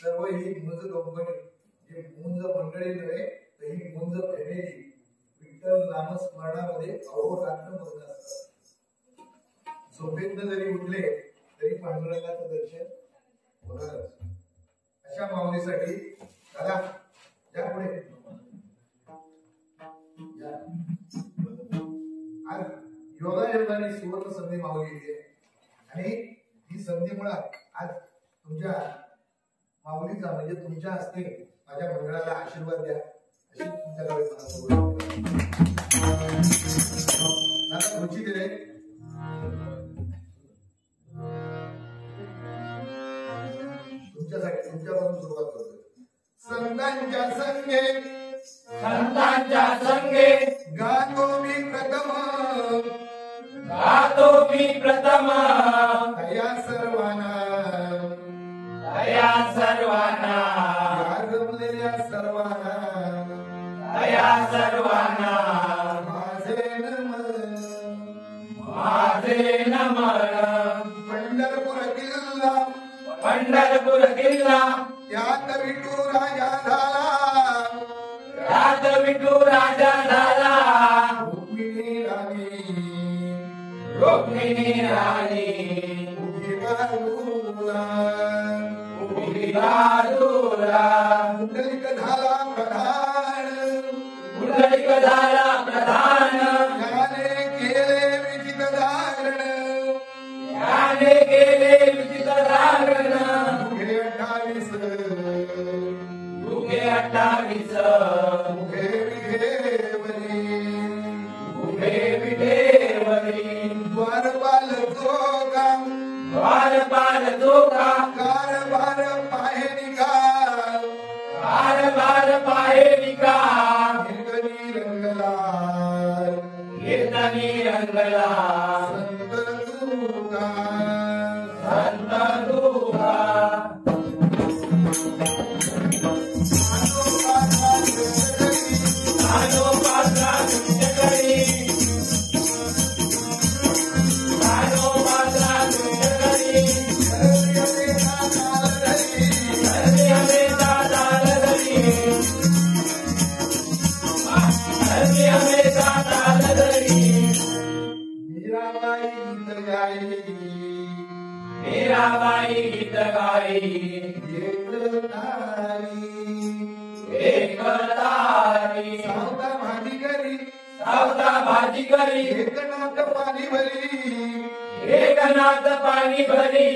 सर्व ही मुंज कंपनी जी मुंज मंडळी नव्हे तर ही मुंज फॅमिली विठ्ठल नामस्मरणामध्ये अहोरात्र मग्न असतात। झोपेतनं जरी उठले तरी पांडुरंगाचं दर्शन होणारच। अशा माऊलीसाठी दादा या पुढे आज योगायोगाने सुवर्ण संधी माऊली आहे आणि ही संधीमुळे आज तुमच्या माऊलीचा म्हणजे तुमच्या हस्ते माझ्या मंडळाला आशीर्वाद द्या अशी तुमच्याकडे मला रुची दिले। तुमच्यासाठी तुमच्यापासून सुरुवात करतो। संतांच्या संगे गातो मी प्रथम दया सर्वांना गमलेल्या सर्वांना माझे नमन पंढरपूर किल्ला यात विठू राजा झाला रुक्मिणी राणी पुंडलिक झाला प्रधान याने केले विचित जागरण मुखे 28 मुखे विठेवरी द्वारपाल चोका कारभार पाहे निका कीर्तनी रंगला संत तुका मीराबाई गीत गाई एक तारी सावता भाजी करी एकनाथ पाणी भरी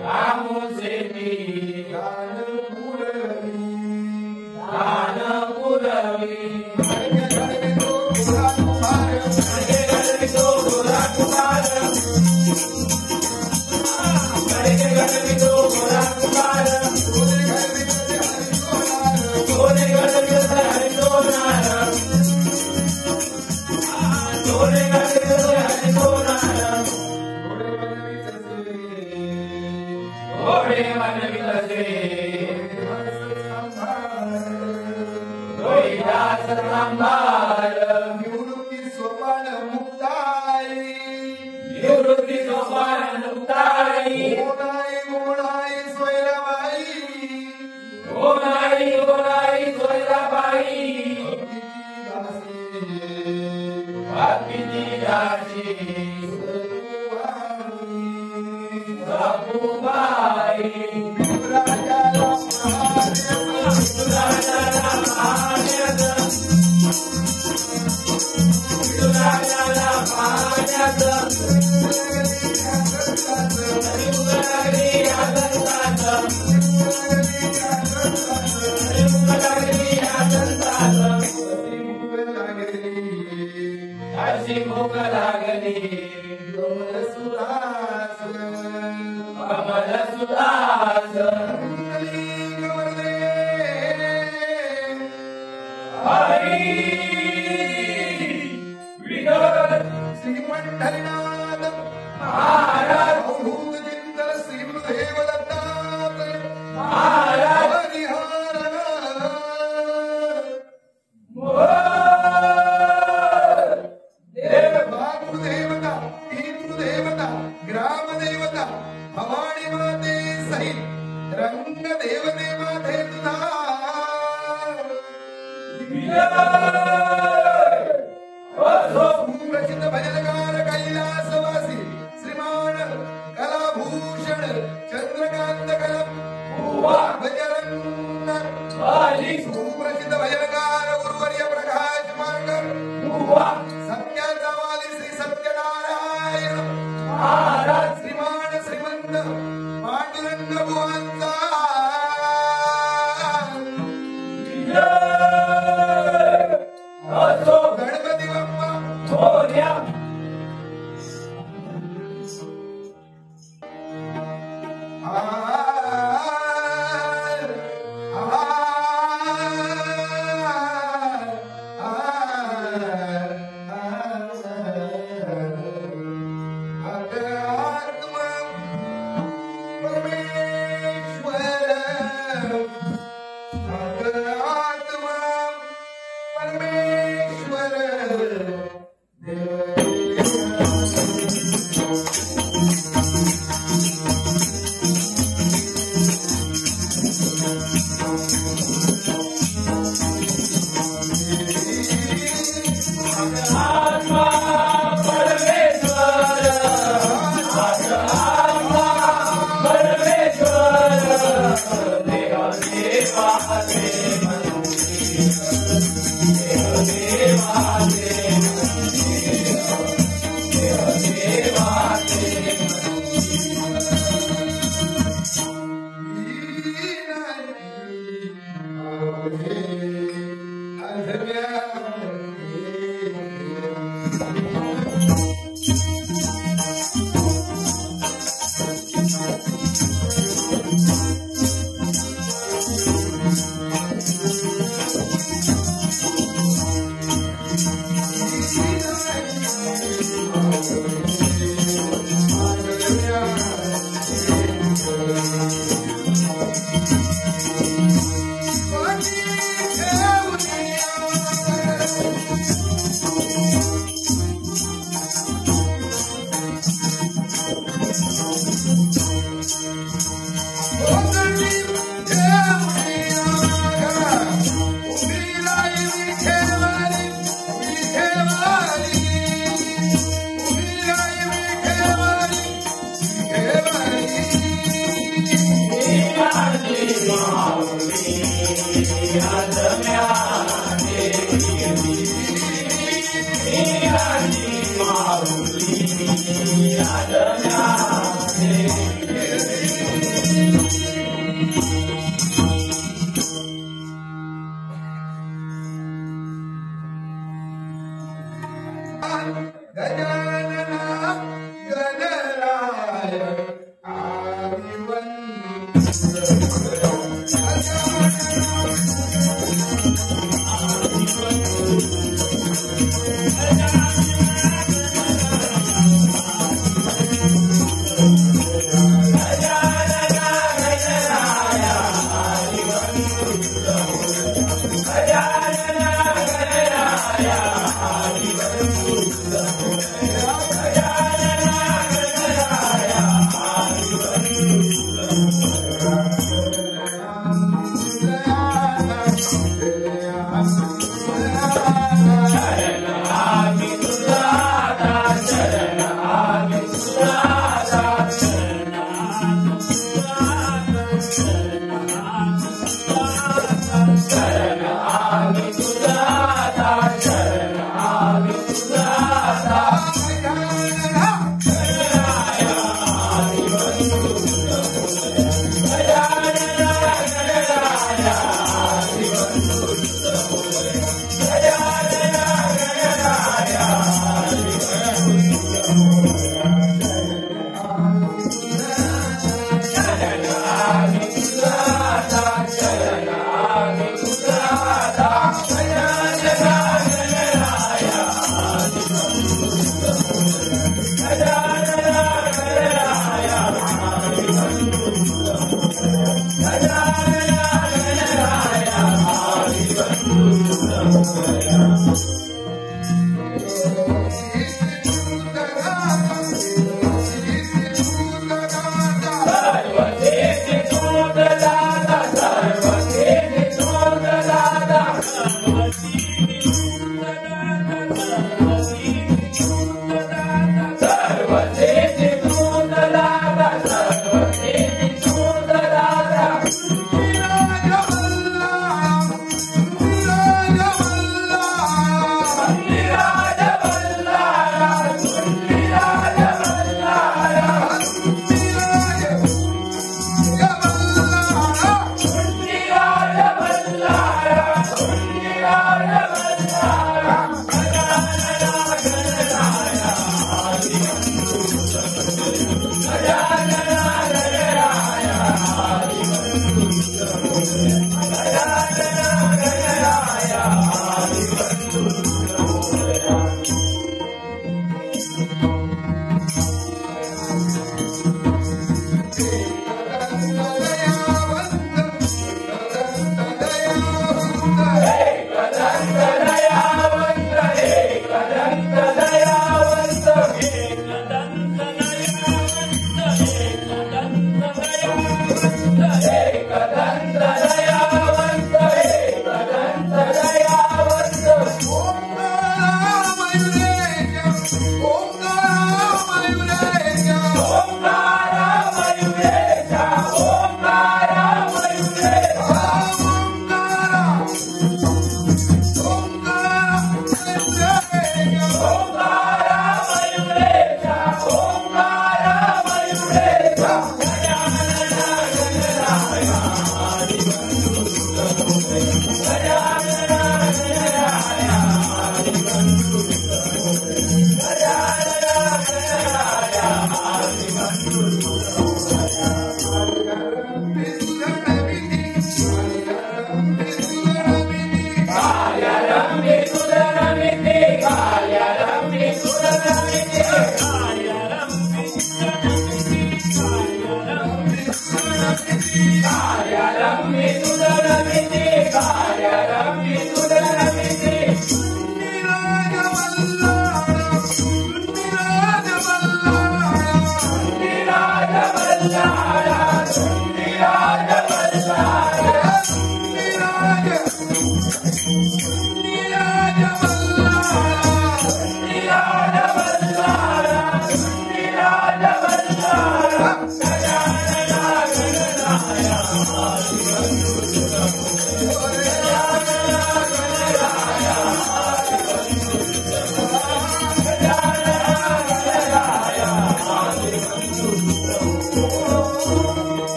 रामू सेठी गान पुरवी निवृत्ती सोपान मुक्ताई गोनाई गोनाई सोयराबाई भक्तीची दासी सखुबाई भूक लागली कमल सुदास हरी श्री पंढरीनाथ महाराज अवधूत चिंतन श्री गुरुदेव दत्तात्रय महाराज देवता पितृदेवता ग्राम देवता भवानी माते सहित रंग देवते माते तुझा सुप्रसिद्ध भजनकार कैलासवासी श्रीमान कलाभूषण चंद्रकांत कलम बजरंग सुप्रसिद्ध भजनकार गुरुवर्य प्रकाश मार्गर सत्याचा वाली श्री सत्यनारायण महाराज श्रीमान श्रीमंत पांडुरंग बुवांचा गणपती बाप्पा मोरया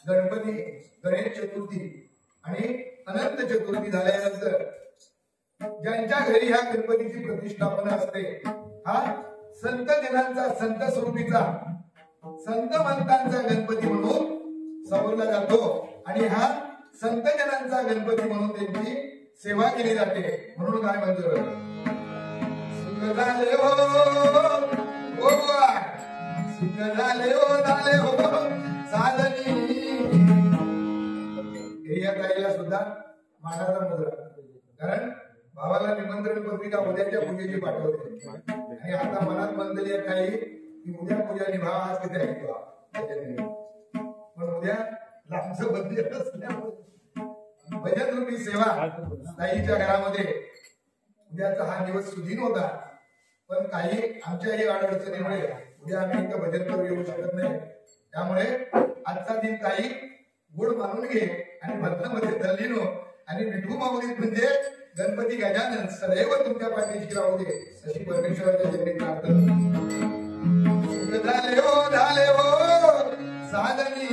गणपती गणेश चतुर्थी आणि अनंत चतुर्थी झाल्यानंतर ज्यांच्या घरी ह्या गणपतीची प्रतिष्ठापना असते हा संत जनांचा संत स्वरूपीचा संत मंतांचा गणपती म्हणून समजला जातो आणि हा संत जनांचा गणपती म्हणून त्यांची सेवा केली जाते. म्हणून काय म्हणतो सुख झाले हो सुख झाले हो साधनी या ताईला सुद्धा मानाचा मुद्रा. कारण भावाला निमंत्रण पत्रिका उद्याच्या पूजेची पाठवते आणि आता मनात बंधली काही की उद्या पूजा निभावा आज किती ऐकतो पण उद्या लांबचं बंदी असल्यामुळे भजन रूपी सेवा ताईच्या घरामध्ये उद्याचा हा दिवस सुधीन होता. पण काही आमच्याही अडचणीमुळे उद्या आम्ही इथं भजन करू येऊ शकत नाही. त्यामुळे आजचा दिन ताई गुड मानून घे आणि भजनामध्ये तल्लीन हो आणि विठू माऊली म्हणजे गणपती गजानन सदैव तुमच्या पाठीशी राहू दे अशी परमेश्वराच्या चरणी प्रार्थना. झाले हो साधनी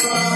Bye.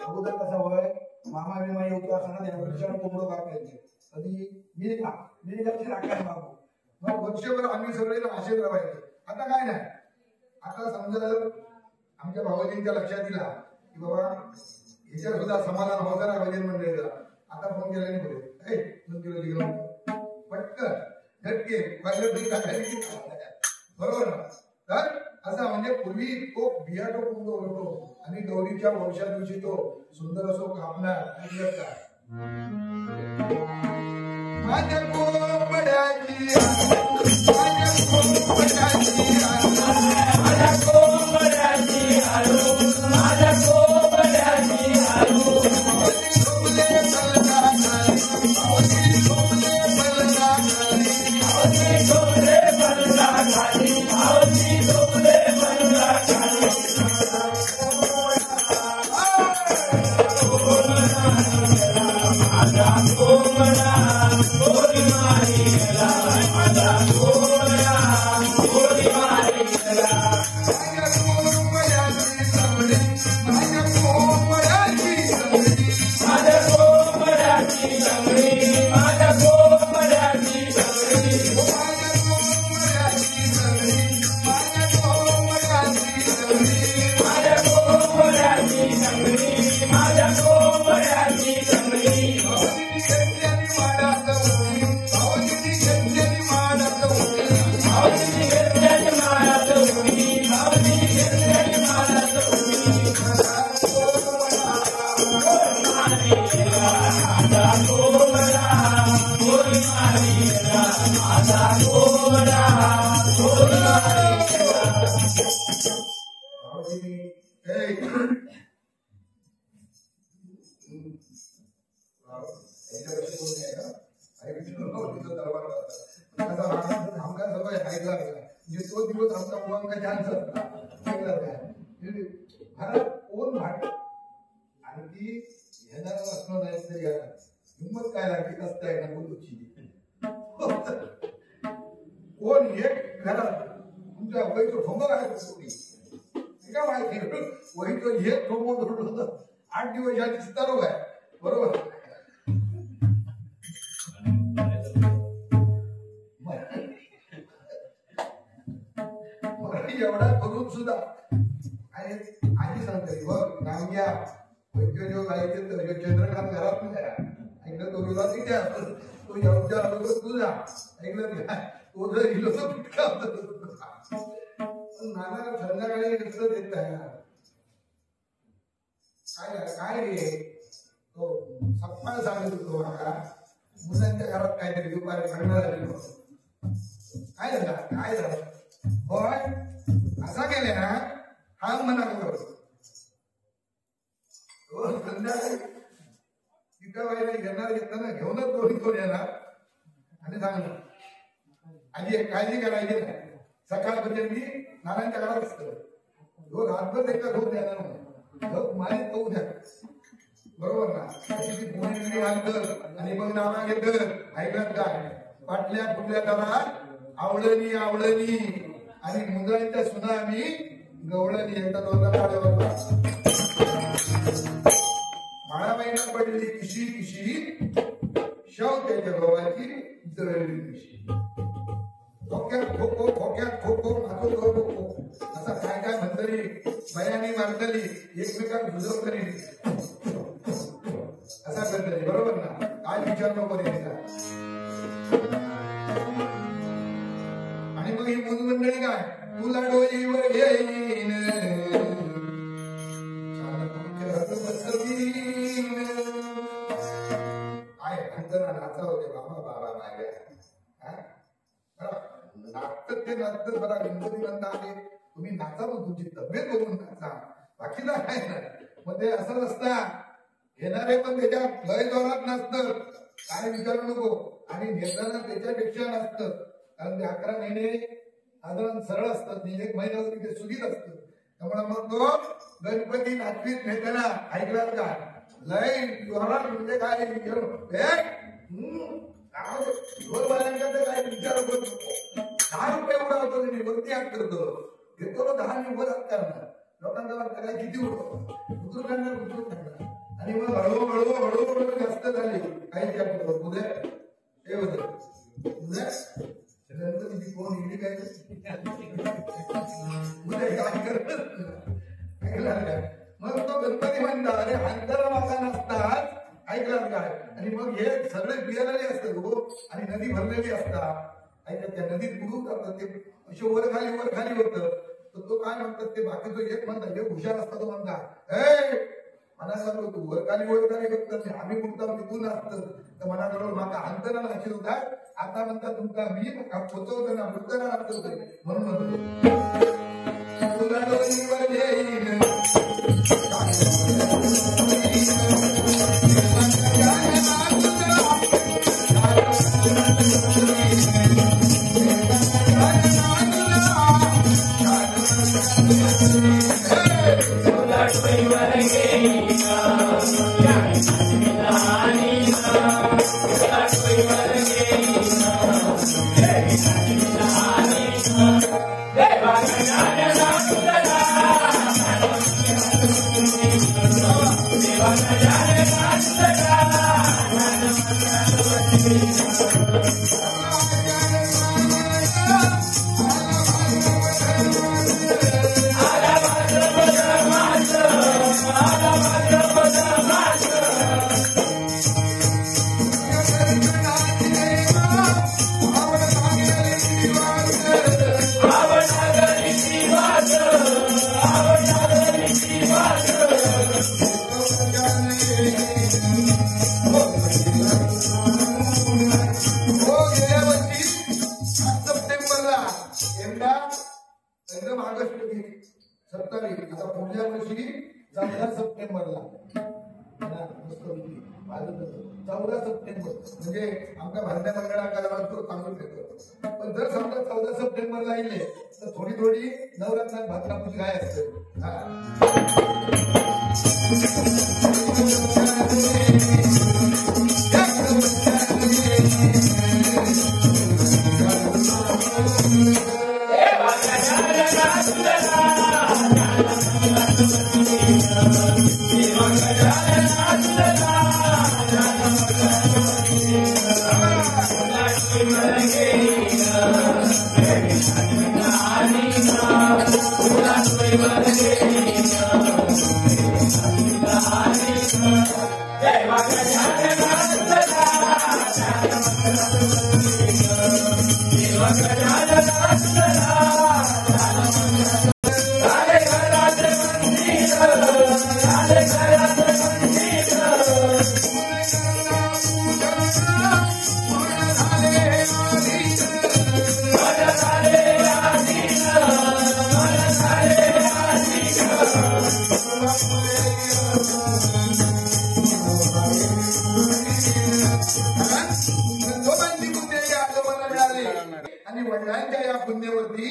अगोदर कसा होय मामा बिमा येऊ असताना त्या वर्षाला कोंबडं कापायचे कधी मी लक्ष राखायला मागू मग वर्षभर आम्ही सगळे असेच राहायचे. आता काय नाही, आता समजा आमच्या भावाजींच्या लक्षात दिला की बाबा ह्याच्यावर सुद्धा समाधान होतं ना भजन मंडळीला. आता फोन केला नाही बोले 2 किलो घेऊन पटकन झटके बरोबर ना. तर असा म्हणजे पूर्वी तो बिया टोकून तो आणि गौरीच्या वर्षा दिवशी तो सुंदर असो कापणार का माझ्या कोंबड्याची तो दिवस आमचा मुलांना चान्स भारत कोण भाट आणखी येणार असणार नाही तरी हिंमत काय लागली असताय ना बोलूची कोण एक घरात तुमच्या वहीचं ठोंग काय का माहिती वहीचं एक ठोंग धरलं होतं 8 दिवस या चित्तारोग आहे बरोबर. एवढा करून सुद्धा आणि आधी सांगते बघ नामग्या वैद्य जो जायचे चंद्रकांत घरात ऐकलं तो गेला तिथे तो एवढ्या अगोदर तुझा ऐकलं तो जर गेलो तर पिटका नाना संध्याकाळी लक्ष देत आहे काय रे तो सप्पा सांगत होतो मुलांच्या घरात काहीतरी दुपारी भांडण झाली काय झालं होय असा केले ना हा म्हणा संध्याकाळी तिथं वाईला घेणार घेताना घेऊनच दोन येणार आणि सांगणार आधी काळजी करायची नाही. सकाळपर्यंत मी नानांच्या घरात असतो तो रातभर एका झोप देणार झोप मारीत होऊ द्या बरोबर ना. पोळी आणलं आणि मग नाना घेतलं ऐकत काय पाटल्या फुटल्या त्याला आवडणी आणि मुंद्रांच्या सुना आम्ही गवळणी एकदा दोनदा काढावर माळाबाईला पडलेली किशी शव त्याच्या गव्हाची जळलेली किशी खोक्यात खो असा काय म्हणतरी बयानी मारतली एकमेकांना जुजव करी असा करतली बरोबर ना. काय विचार नको आणि मग ही मंडळी काय तुला डोलीवर घेईन काय अंतरा नाचा होते बाबा माझ्या नाचत ते नाचत बरा गणपती म्हणता आले तुम्ही नाचा मग तुमची तब्येत बघून नाचा बाकीला काय नाही. मग ते असं नसता घेणारे पण त्याच्या लय जोरात नसतं काय विचारू नको आणि नेताना त्याच्यापेक्षा नसतं कारण ते 11 महिने साधारण सरळ असतात 1 महिना जरी ते सुगीत असतं. त्यामुळे मग तो गणपती नाचवीत नेताना ऐकलात का लय जोरात म्हणजे काय काय विचार करत नको. 10 रुपये उडावतो मी वरती हात करतो घेतो 10 मी वर हात करणार लोकांचा वाटतं काय किती उडतो उतरून काढणार आणि मग हळूहळू जास्त झाली काही उद्या हे होत गणपतीची कोण इडी काय उद्या काय करत मग तो गणपती म्हणतात अरे अंतरा माता नसतात ऐकलात काय आणि मग हे सगळे पियालेले असतात हो आणि नदी भरलेली असतात ऐकत त्या नदीत बुडून जातात ते असे वर खाली होत तर तो काय म्हणतात ते बाकीचं एक म्हणतात हे हुशार असतात तो म्हणतात मना सांगतो तू वर खाली करतात आम्ही कुठता तिथून असतं तर मनाबरोबर माका अंतरा नाशिल होता आता म्हणतात तुमचा मी पोचवतो ना मृतना लागतो म्हणून म्हणतो एकदम ऑगस्ट 27 आता पुढल्या वर्षी 14 सप्टेंबरला 14 सप्टेंबर म्हणजे आमच्या भारतीय मंडळाला सांगून देतो पण जर समजा 14 सप्टेंबरला येईल तर थोडी नवरात्रात भाद्रापूरची काय असते आणि वडिलांच्या या पुण्यवती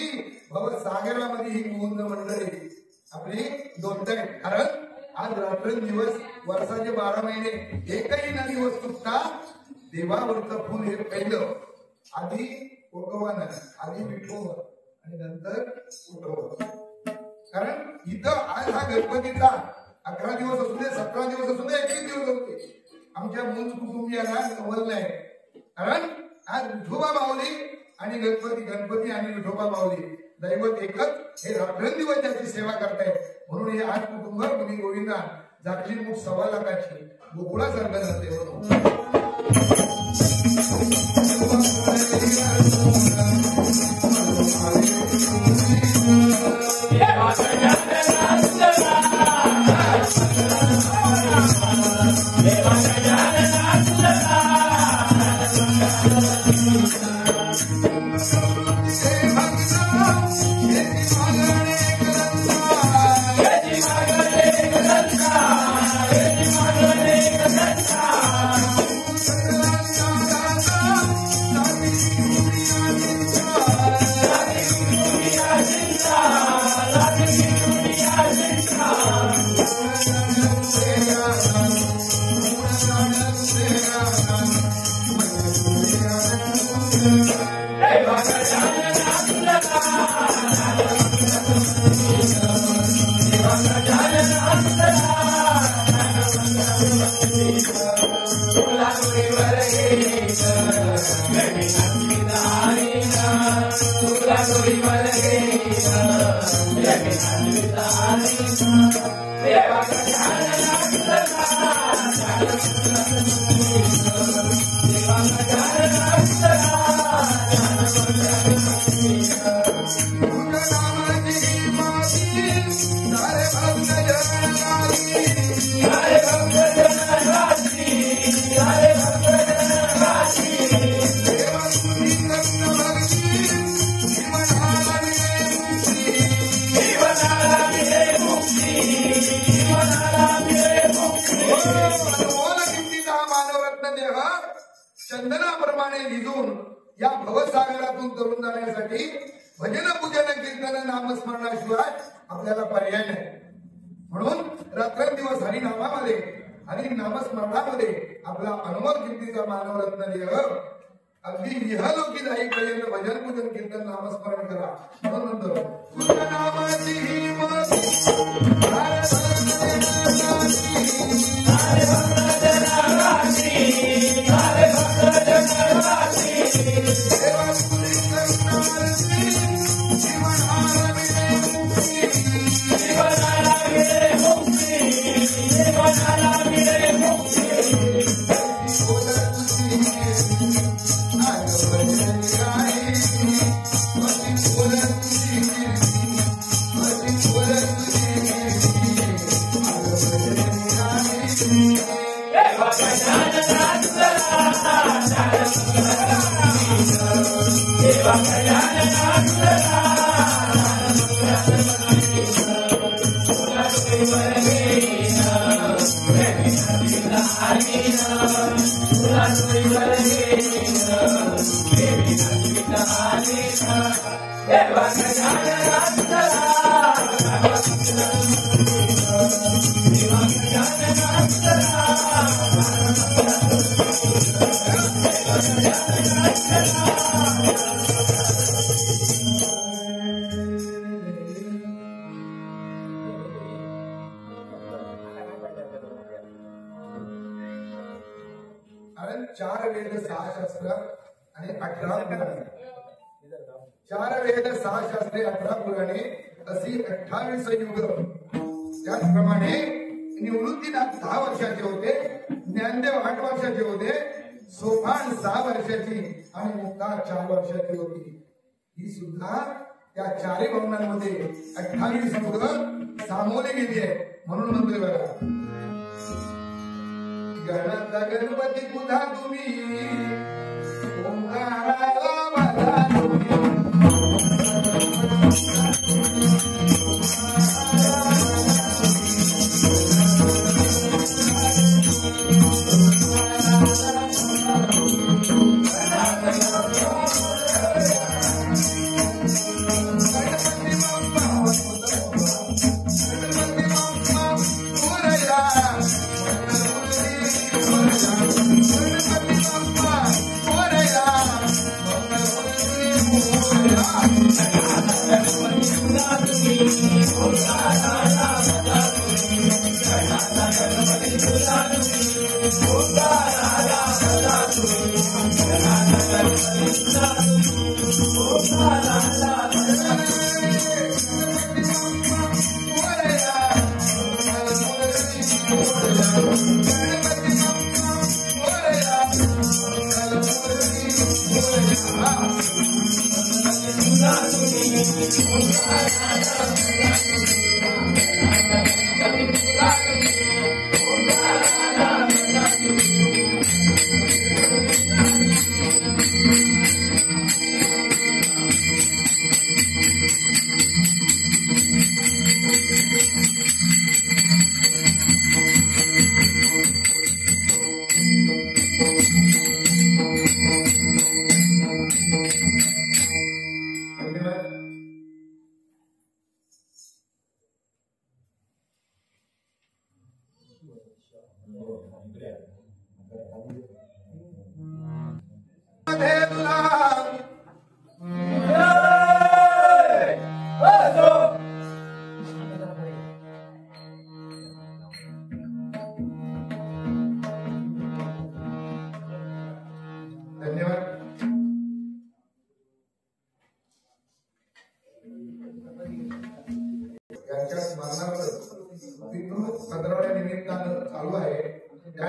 भवसागरामध्ये ही मुकुंद मंडळी आपली दोनताय कारण आज रात्रंदिवस वर्षाचे 12 महिने एकही न दिवस चुकता देवावरचं फूल हे पहिलं आधी उठवान आधी विठोबा आणि नंतर उठवा कारण इथं आज हा गणपतीचा 11 दिवस असू दे 17 दिवस असू दे 21 दिवस असू दे आमच्या मूळ कुटुंबियांना नवल नाही कारण आज विठोबा माऊली आणि गणपती आणि विठोबा माऊली दैवत एकच हे रात्रंदिवस त्याची सेवा करतायत म्हणून हे आज कुटुंब मुनी गोविंदा जागली मूठ 1.25 लाखाची गोकुळासारखं जाते चंदनाप्रमाणे लिहून या भवसागरातून तरुण जाण्यासाठी भजन पूजन कीर्तन नामस्मरणाशिवाय आपल्याला पर्याय नाही. म्हणून रात्रंदिवस हरिनामामध्ये हरी नामस्मरणामध्ये आपला अनुभव कीर्तीचा मानवरत्न लिह अगदी लिहलोकी जाईपर्यंत भजन पूजन कीर्तन नामस्मरण करा. म्हणून म्हणतो तुझ्या नामाची चार वेद 6 शास्त्र आणि 18 पुराणे. 4 वेद 6 शास्त्रे 18 पुराणे अशी 28 युग. त्याचप्रमाणे निवृत्तीनाथ 10 वर्षाचे होते, ज्ञानदेव 8 वर्षाचे होते, सोपान 6 वर्षाची आणि मुक्ता 4 वर्षाची होती. ही सुद्धा त्या चारही भवनांमध्ये 28 युग सामोरे गेली आहे. म्हणून म्हणतोय बघा गणाचा गणपती पुधा तुम्ही ओंकाराला माझा तुम्ही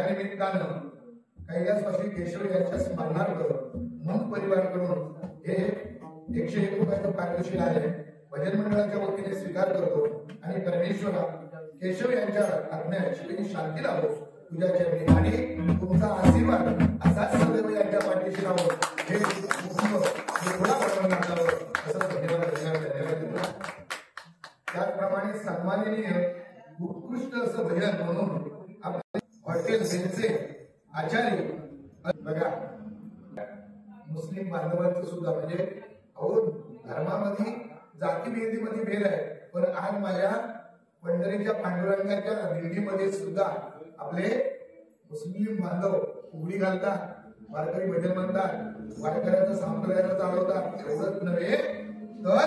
निमित्तानं कैलासवासी केशव यांच्या स्मरणार्थ मूक परिवाराकडून हे 101 रुपयाचं पारितोषिक आहे. भजन मंडळाच्या वतीने स्वीकार करतो आणि परमेश्वरा केशव यांच्या आत्म्याची शांती लाभो तुझ्या चरणी आणि तुमचा आशीर्वाद असाच सदैव यांच्या पाठीशी राहो हे थोडा परमानंदावर असं धन्यवाद देतो. त्याचप्रमाणे सन्माननीय उत्कृष्ट असं भजन म्हणून आपले हॉटेल बेलचे आचार्य बघा मुस्लिम बांधवांचं सुद्धा म्हणजे अहो धर्मामध्ये जातीभेदीमध्ये भेद आहे, पण आज माझ्या पंढरीच्या पांडुरंगाच्या दिंडीमध्ये सुद्धा आपले मुस्लिम बांधव उघडी घालतात, वारकरी भजन म्हणतात, वारकऱ्यांचं संप्रदायाचं चालवतात. एवढंच नव्हे तर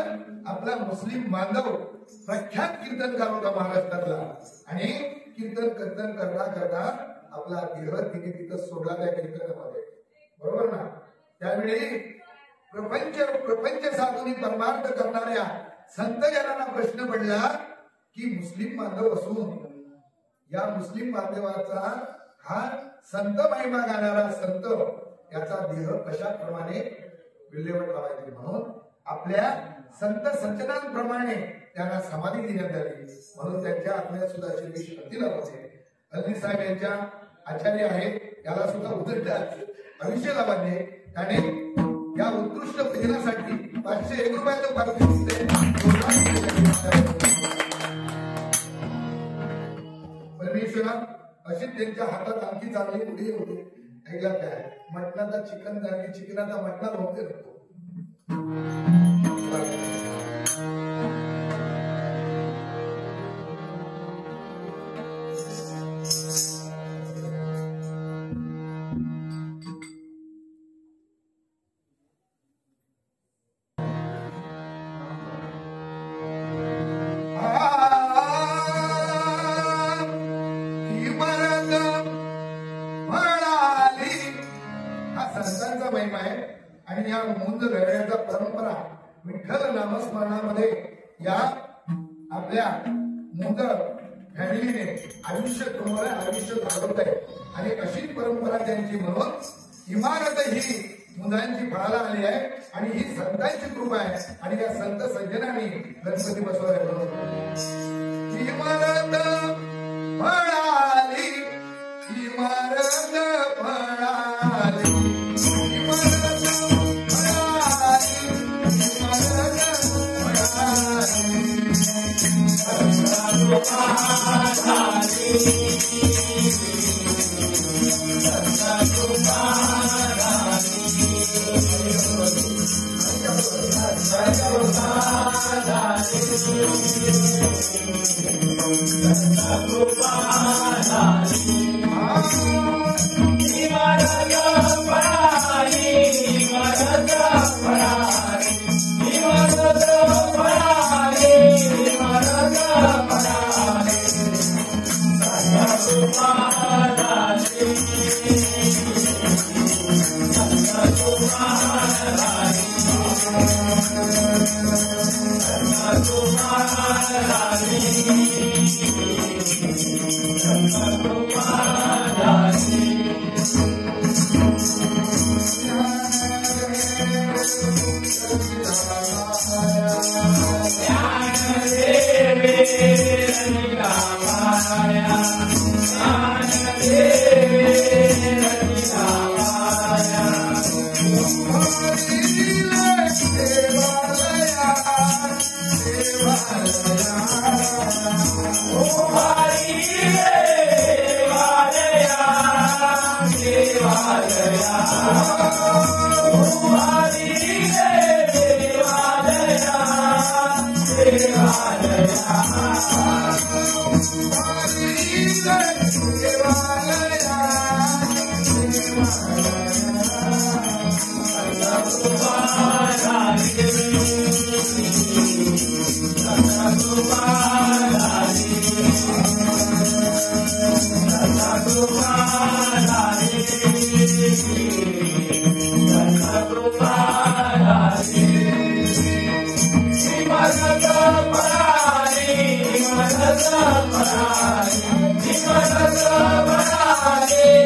आपला मुस्लिम बांधव प्रख्यात कीर्तनकार होता महाराष्ट्रातला आणि कीर्तन कीर्तन करता करता आपला देह तिने तिथं सोडला त्या कीर्तनामध्ये. बरोबर ना? त्यावेळी प्रपंच साधून परमार्थ करणाऱ्या संत जनांना प्रश्न पडला की मुस्लिम बांधव असून या मुस्लिम बांधवाचा हा संत महिमा गाणारा संत याचा देह कशाप्रमाणे विल्हेवाट लावायची, म्हणून आपल्या संत संचनांप्रमाणे त्यांना समाधी देण्यात आली. म्हणून त्यांच्या आत्म्यात सुद्धा अशी शक्ती लाभते. हल्ली साहेब यांच्या आचार्य आहेत, याला सुद्धा उदंड आयुष्य लाभले आणि या उत्कृष्ट भजनासाठी 501 रुपयाचं पारितोषिक परमेश्वरा. अशी त्यांच्या हातात आणखी चांगली पुढे होते. ऐकला काय मटणाचा चिकन झाली, चिकनाचा मटणा होते नको. संतांचा महिमा आहे आणि या मुंज गळ्याचा परंपरा विठ्ठल नामस्मरणामध्ये या आपल्या मुंज फॅमिलीने आयुष्य तुम्हाला आयुष्य घालवत आहे आणि अशी परंपरा त्यांची म्हणून इमारत ही मुलांची फळाला आली आहे आणि ही संतांची कृपा आहे आणि या संत सज्जनांनी गणपती बसवलाय. म्हणून इमारत फळाली, इमारत फळाली, Hare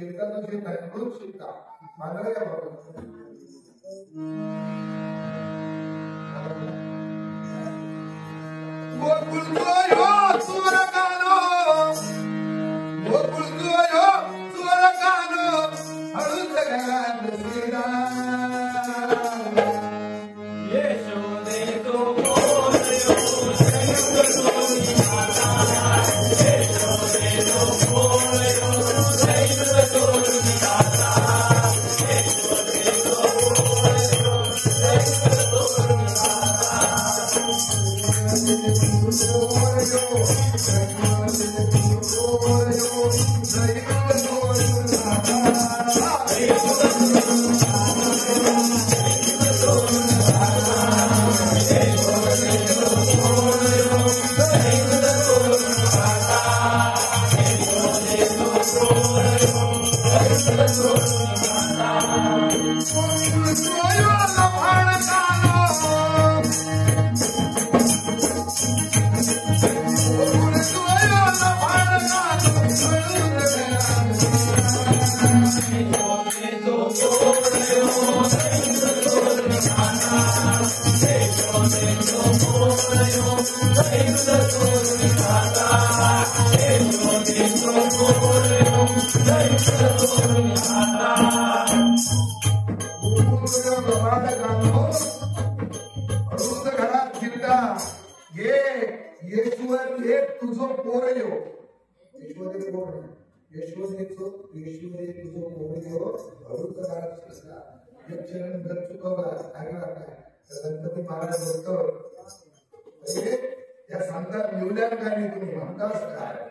शिरकाचं जे तंडूच शिरका मानलं का बरोबर गणपती महाराज बोलतो त्या सांगतात मूल्यांकाने तुम्ही म्हणताच काय